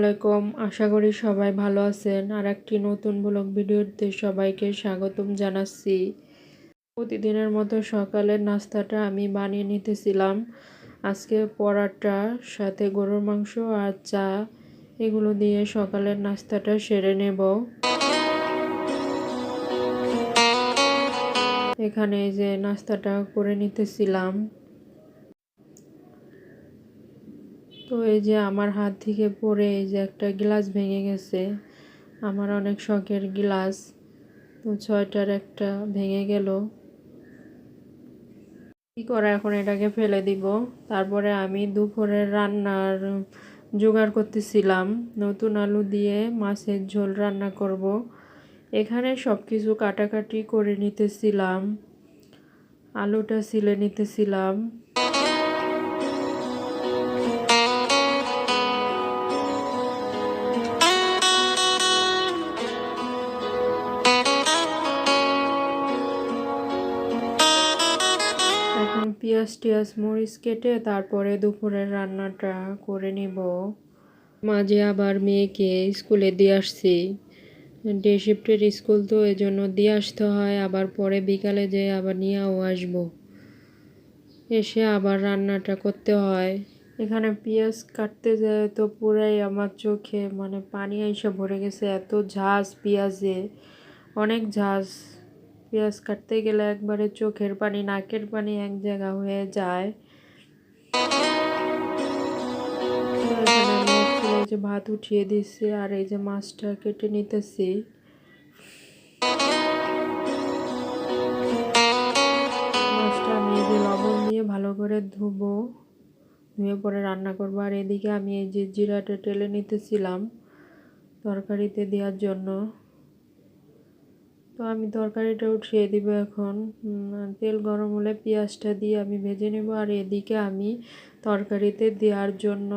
আলাইকুম। আশা করি সবাই ভালো আছেন। আর একটি নতুন ব্লগ ভিডিওতে সবাইকে স্বাগতম জানাচ্ছি। প্রতিদিনের মতো সকালের নাস্তাটা আমি বানিয়ে নিতেছিলাম। আজকে পরাটা সাথে গরুর মাংস আর চা এগুলো দিয়ে সকালের নাস্তাটা সেরে নেব। এখানে এই যে নাস্তাটা করে নিতেছিলাম। তো এই যে আমার হাত থেকে পড়ে এই যে একটা গ্লাস ভেঙে গেছে। আমার অনেক শখের গ্লাস, তো 6টার একটা ভেঙে গেল। কি করে এখন এটাকে ফেলে দিব। তারপরে আমি দুপুরের রান্নার জোগাড় করতেছিলাম। নতুন আলু দিয়ে মাছের ঝোল রান্না করব। এখানে সব কিছু কাটাকাটি করে নিতেছিলাম, আলুটা ছিলে নিতেছিলাম। এখন পেঁয়াজ টিয়াজ মরিচ কেটে তারপরে দুপুরের রান্নাটা করে নিব। মাঝে আবার মেয়েকে স্কুলে দিয়ে আসছি। ডে শিফটের স্কুল, তো এই জন্য দিয়ে আসতে হয়। আবার পরে বিকালে যেয়ে আবার নিয়েও আসবো। এসে আবার রান্নাটা করতে হয়। এখানে পেঁয়াজ কাটতে যায় তো পুরাই আমার চোখে পানি এসে ভরে গেছে। এত ঝাঁজ পেঁয়াজে, অনেক ঝাঁজ। পেঁয়াজ কাটতে গেলে একবারে চোখের পানি নাকের পানি এক জায়গা হয়ে যায়। এই যে ভাত উঠিয়ে দিচ্ছি আর এই যে মাছটা কেটে নিতেছি। মাছটা আমি এই যে লবণ দিয়ে ভালো করে ধুবো, ধুয়ে পরে রান্না করবো। আর এদিকে আমি এই যে জিরাটা টেলে নিতেছিলাম তরকারিতে দেওয়ার জন্য। তো আমি তরকারিটা উঠিয়ে দিব এখন। তেল গরম হলে পেঁয়াজটা দিয়ে আমি ভেজে নেব। আর এদিকে আমি তরকারিতে দেওয়ার জন্য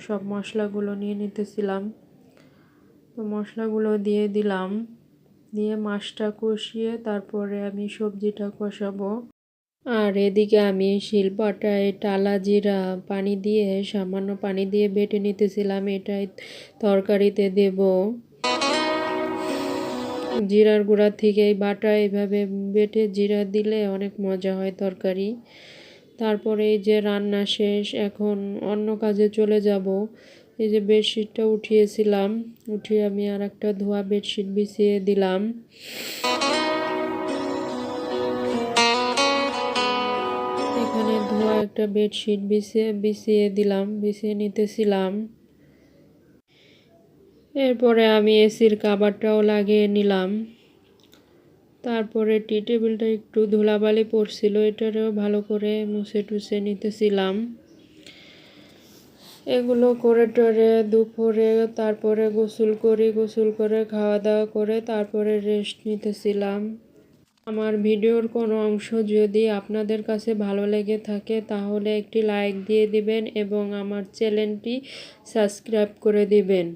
সব মশলাগুলো নিয়ে নিতেছিলাম। তো মশলাগুলো দিয়ে দিলাম, দিয়ে মাছটা কষিয়ে তারপরে আমি সবজিটা কষাবো। আর এদিকে আমি শিলপাটায় টালা জিরা পানি দিয়ে, সামান্য পানি দিয়ে বেটে নিতেছিলাম। এটাই তরকারিতে দেব। জিরার গুঁড়া থেকে এই বাটা এইভাবে বেটে জিরা দিলে অনেক মজা হয় তরকারি। তারপরে এই যে রান্না শেষ, এখন অন্য কাজে চলে যাব। এই যে বেডশিটটা উঠিয়েছিলাম, উঠিয়ে আমি আর একটা ধোয়া বেডশিট বিছিয়ে দিলাম। এখানে ধোয়া একটা বেডশিট বিছিয়ে দিলাম, বিছিয়ে নিতেছিলাম। এরপরে আমি এসির কভারটাও লাগিয়ে নিলাম। তারপরে টি টেবিলটা একটু ধুলাবালি পড়ছিল, এটারও ভালো করে মুছে টুছে নিতেছিলাম। এগুলো করে টরে দুপুরে তারপরে গোসল করে খাওয়া দাওয়া করে তারপরে রেস্ট নিতেছিলাম। আমার ভিডিওর কোনো অংশ যদি আপনাদের কাছে ভালো লেগে থাকে তাহলে একটি লাইক দিয়ে দিবেন এবং আমার চ্যানেলটি সাবস্ক্রাইব করে দিবেন।